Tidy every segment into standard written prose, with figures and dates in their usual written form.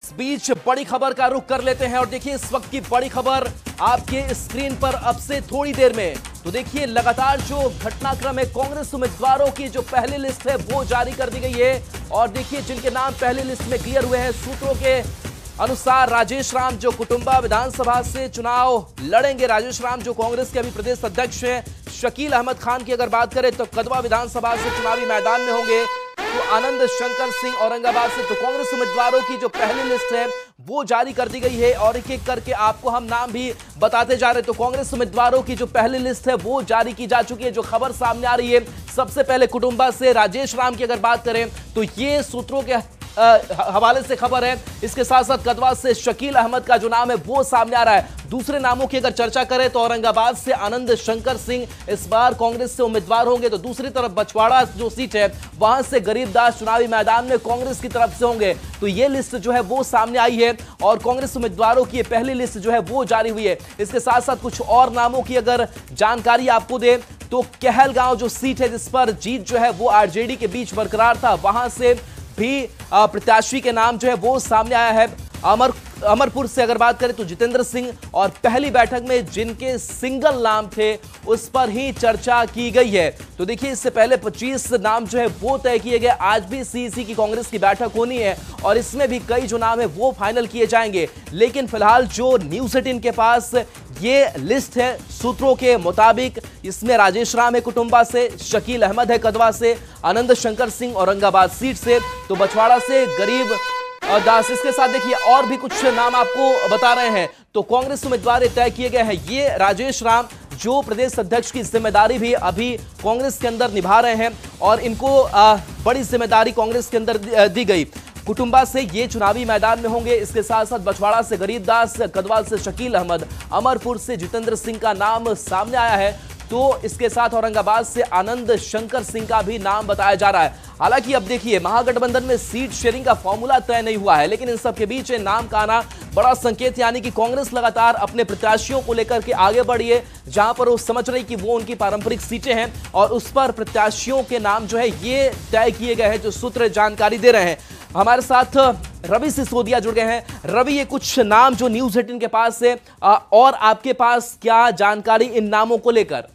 इस बीच बड़ी खबर का रुख कर लेते हैं और देखिए इस वक्त की बड़ी खबर आपके स्क्रीन पर अब से थोड़ी देर में। तो देखिए लगातार जो घटनाक्रम है, कांग्रेस उम्मीदवारों की जो पहली लिस्ट है वो जारी कर दी गई है और देखिए जिनके नाम पहली लिस्ट में क्लियर हुए हैं सूत्रों के अनुसार राजेश राम जो कुटुंबा विधानसभा से चुनाव लड़ेंगे। राजेश राम जो कांग्रेस के अभी प्रदेश अध्यक्ष हैं। शकील अहमद खान की अगर बात करें तो कदवा विधानसभा से चुनावी मैदान में होंगे। तो आनंद शंकर सिंह औरंगाबाद से। तो कांग्रेस उम्मीदवारों की जो पहली लिस्ट है वो जारी कर दी गई है और एक एक करके आपको हम नाम भी बताते जा रहे हैं। तो कांग्रेस उम्मीदवारों की जो पहली लिस्ट है वो जारी की जा चुकी है। जो खबर सामने आ रही है सबसे पहले कुटुंबा से राजेश राम की अगर बात करें तो ये सूत्रों के हवाले से खबर है। इसके साथ साथ कदवा से शकील अहमद का जो नाम है वो सामने आ रहा है। दूसरे नामों की अगर चर्चा करें तो औरंगाबाद से आनंद शंकर सिंह इस बार कांग्रेस से उम्मीदवार होंगे। तो दूसरी तरफ बछवाड़ा जो सीट है वहां से गरीबदास चुनावी मैदान में कांग्रेस की तरफ से होंगे। तो ये लिस्ट जो है वो सामने आई है और कांग्रेस उम्मीदवारों की पहली लिस्ट जो है वो जारी हुई है। इसके साथ साथ कुछ और नामों की अगर जानकारी आपको दे तो कहलगांव जो सीट है जिस पर जीत जो है वो आरजेडी के बीच बरकरार था, वहां से भी प्रत्याशी के नाम जो है वो सामने आया है। अमरपुर से अगर बात करें तो जितेंद्र सिंह और पहली बैठक में जिनके सिंगल नाम थे उस पर ही चर्चा की गई है। तो देखिए इससे पहले 25 नाम जो है वो तय किए गए। आज भी सीईसी की कांग्रेस की बैठक होनी है और इसमें भी कई जो नाम है वो फाइनल किए जाएंगे। लेकिन फिलहाल जो न्यूज़ 18 के पास ये लिस्ट है सूत्रों के मुताबिक इसमें राजेश राम है कुटुंबा से, शकील अहमद है कदवा से, आनंद शंकर सिंह औरंगाबाद सीट से, तो बछवाड़ा से गरीब दास। इसके साथ देखिए और भी कुछ नाम आपको बता रहे हैं। तो कांग्रेस उम्मीदवार तय किए गए हैं। ये राजेश राम जो प्रदेश अध्यक्ष की जिम्मेदारी भी अभी कांग्रेस के अंदर निभा रहे हैं और इनको बड़ी जिम्मेदारी कांग्रेस के अंदर दी गई। कुटुंबा से ये चुनावी मैदान में होंगे। इसके साथ साथ बछवाड़ा से गरीबदास, कदवा से शकील अहमद, अमरपुर से जितेंद्र सिंह का नाम सामने आया है। तो इसके साथ औरंगाबाद से आनंद शंकर सिंह का भी नाम बताया जा रहा है। हालांकि अब देखिए महागठबंधन में सीट शेयरिंग का फॉर्मूला तय नहीं हुआ है, लेकिन इन सब के बीच नाम का आना बड़ा संकेत, यानी कि कांग्रेस लगातार अपने प्रत्याशियों को लेकर के आगे बढ़ी है। जहां पर वो समझ रही कि वो उनकी पारंपरिक सीटें हैं और उस पर प्रत्याशियों के नाम जो है ये तय किए गए हैं। जो सूत्र जानकारी दे रहे हैं, हमारे साथ रवि सिसोदिया जुड़ गए हैं। रवि, ये कुछ नाम जो न्यूज़ 18 के पास है और आपके पास क्या जानकारी इन नामों को लेकर?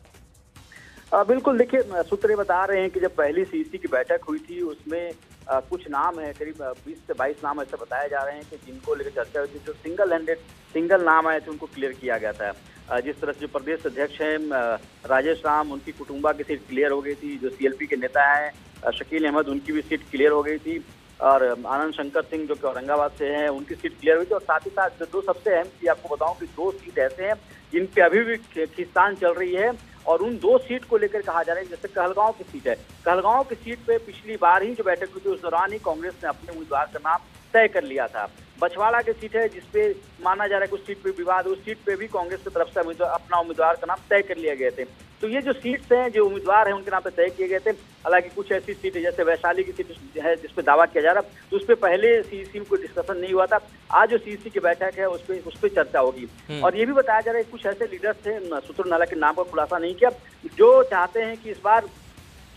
बिल्कुल, देखिए सूत्र बता रहे हैं कि जब पहली सीईसी की बैठक हुई थी उसमें कुछ नाम है, करीब 20 से 22 नाम ऐसे बताए जा रहे हैं कि जिनको लेकर चर्चा हुई थी। जो सिंगल नाम आए थे उनको क्लियर किया गया था। जिस तरह से जो प्रदेश अध्यक्ष हैं राजेश राम, उनकी कुटुंबा की सीट क्लियर हो गई थी। जो सीएलपी के नेता हैं शकील अहमद, उनकी भी सीट क्लियर हो गई थी और आनंद शंकर सिंह जो कि औरंगाबाद से हैं उनकी सीट क्लियर हुई थी। और साथ ही साथ जो दो सबसे अहम चीज आपको बताऊं कि 2 सीट ऐसे हैं जिन पे अभी भी खींचतान चल रही है और उन 2 सीट को लेकर कहा जा रहा है। जैसे कहलगांव की सीट है, कहलगांव की सीट पे पिछली बार ही जो बैठक हुई थी उस दौरान ही कांग्रेस ने अपने उम्मीदवार का नाम तय कर लिया था। बछवाड़ा की सीट है जिसपे माना जा रहा है कुछ सीट पे विवाद, उस सीट पे भी कांग्रेस की तरफ से अपना उम्मीदवार का नाम तय कर लिया गए थे। तो ये जो सीट्स हैं, जो उम्मीदवार हैं उनके नाम पे तय किए गए थे। हालांकि कुछ ऐसी सीट है जैसे वैशाली की सीट है जिसपे दावा किया जा रहा है, तो उस पर पहले सीईसी में कोई डिस्कशन नहीं हुआ था। आज जो सीईसी की बैठक है उस पर चर्चा होगी। और ये भी बताया जा रहा है कुछ ऐसे लीडर्स थे, सूत्रों ने हालांकि नाम का खुलासा नहीं किया, जो चाहते हैं कि इस बार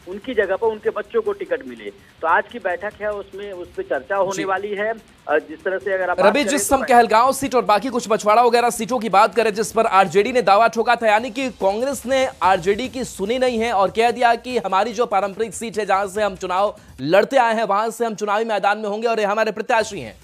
उनकी जगह पर उनके बच्चों को टिकट मिले। तो आज की बैठक है उसमें उस पर चर्चा होने वाली है। जिस तरह से अगर आप रवि, जिस हम कहलगांव सीट और बाकी कुछ बछवाड़ा वगैरह सीटों की बात करें जिस पर आरजेडी ने दावा ठोका था, यानी कि कांग्रेस ने आरजेडी की सुनी नहीं है और कह दिया कि हमारी जो पारंपरिक सीट है जहां से हम चुनाव लड़ते आए हैं वहां से हम चुनावी मैदान में होंगे और ये हमारे प्रत्याशी हैं।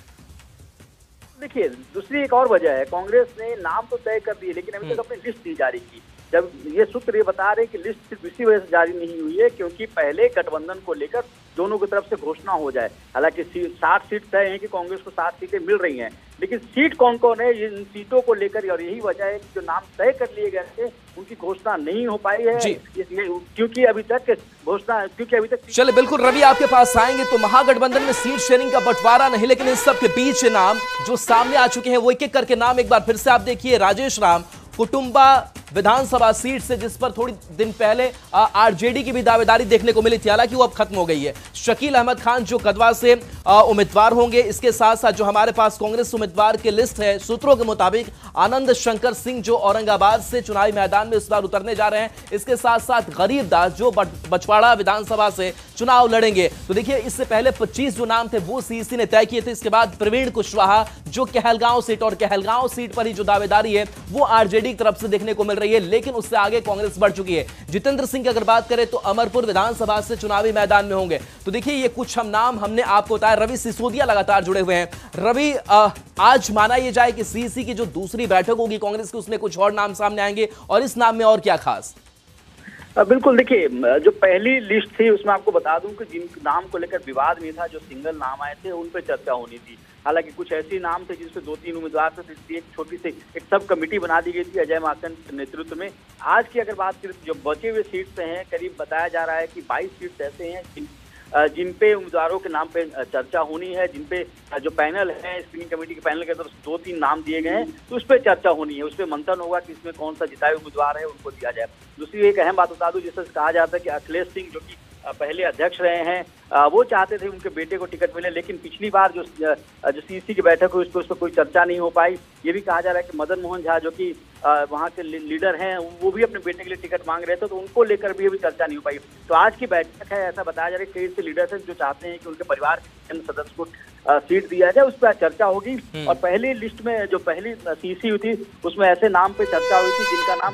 देखिए दूसरी एक और वजह है, कांग्रेस ने नाम तो तय कर दिए लेकिन अभी तक अपनी लिस्ट नहीं जारी की। जब ये सूत्र ये बता रहे हैं कि लिस्ट सिर्फ इसी वजह से जारी नहीं हुई है क्योंकि पहले गठबंधन को लेकर दोनों की तरफ से घोषणा हो जाए। हालांकि 60 सीट तय है कि कांग्रेस को 60 सीटें मिल रही हैं, लेकिन सीट कौन कौन है इन सीटों को लेकर, और यही वजह है कि जो नाम तय कर लिए गए थे उनकी घोषणा नहीं हो पाई है क्योंकि अभी तक चले बिल्कुल रवि आपके पास आएंगे। तो महागठबंधन में सीट शेयरिंग का बंटवारा नहीं, लेकिन इस सब के बीच नाम जो सामने आ चुके हैं वो एक एक करके नाम एक बार फिर से आप देखिए। राजेश राम, कुटुंबा विधानसभा सीट से, जिस पर थोड़ी दिन पहले आरजेडी की भी दावेदारी देखने को मिली थी, हालांकि वो अब खत्म हो गई है। शकील अहमद खान जो कदवा से उम्मीदवार होंगे, इसके साथ साथ जो हमारे पास कांग्रेस उम्मीदवार की लिस्ट है, सूत्रों के मुताबिक आनंद शंकर सिंह जो औरंगाबाद से चुनावी मैदान में इस बार उतरने जा रहे हैं, इसके साथ साथ गरीब दास जो बछवाड़ा विधानसभा से चुनाव लड़ेंगे। तो देखिए, इससे पहले 25 जो नाम थे वो सीईसी ने तय किए थे। इसके बाद प्रवीण कुशवाहा जो कहलगांव सीट, और कहलगांव सीट पर ही जो दावेदारी है वो आरजेडी की तरफ से देखने को मिल रही है, लेकिन उससे आगे कांग्रेस बढ़ चुकी है। जितेंद्र सिंह की अगर बात करें तो अमरपुर विधानसभा से चुनावी मैदान में होंगे। तो देखिए, ये कुछ हम नाम हमने आपको बताया। रवि सिसोदिया लगातार जुड़े हुए हैं। रवि, आज माना यह जाए कि सीईसी की जो दूसरी बैठक होगी कांग्रेस की, उसमें कुछ और नाम सामने आएंगे, और इस नाम में और क्या खास? बिल्कुल, देखिए, जो पहली लिस्ट थी उसमें आपको बता दूं कि जिन नाम को लेकर विवाद नहीं था, जो सिंगल नाम आए थे उन पर चर्चा होनी थी। हालांकि कुछ ऐसे नाम थे जिसपे 2-3 उम्मीदवार थे, इसलिए एक छोटी सी एक सब कमेटी बना दी गई थी अजय माकन के नेतृत्व में। आज की अगर बात करें तो जो बचे हुए सीट्स हैं, करीब बताया जा रहा है कि 22 सीट्स ऐसे हैं जिन पे उम्मीदवारों के नाम पे चर्चा होनी है, जिन पे जो पैनल है, स्क्रीनिंग कमेटी के पैनल के तरफ 2-3 नाम दिए गए हैं, तो उस पर चर्चा होनी है, उस पर मंथन होगा कि इसमें कौन सा जिताए उम्मीदवार है उनको दिया जाए। दूसरी एक अहम बात बता दूं, जिससे कहा जाता है कि अखिलेश सिंह जो कि पहले अध्यक्ष रहे हैं, वो चाहते थे उनके बेटे को टिकट मिले, लेकिन पिछली बार जो सीईसी की बैठक हुई उस पर कोई चर्चा नहीं हो पाई। ये भी कहा जा रहा है कि मदन मोहन झा जो कि वहाँ के लीडर हैं, वो भी अपने बेटे के लिए टिकट मांग रहे थे, तो उनको लेकर भी अभी चर्चा नहीं हो पाई। तो आज की बैठक है, ऐसा बताया जा रहा है कई से लीडर्स हैं जो चाहते हैं कि उनके परिवार के सदस्य को सीट दिया जाए, उस पर चर्चा होगी। और पहली लिस्ट में जो पहली सीईसी हुई थी उसमें ऐसे नाम पे चर्चा हुई थी जिनका नाम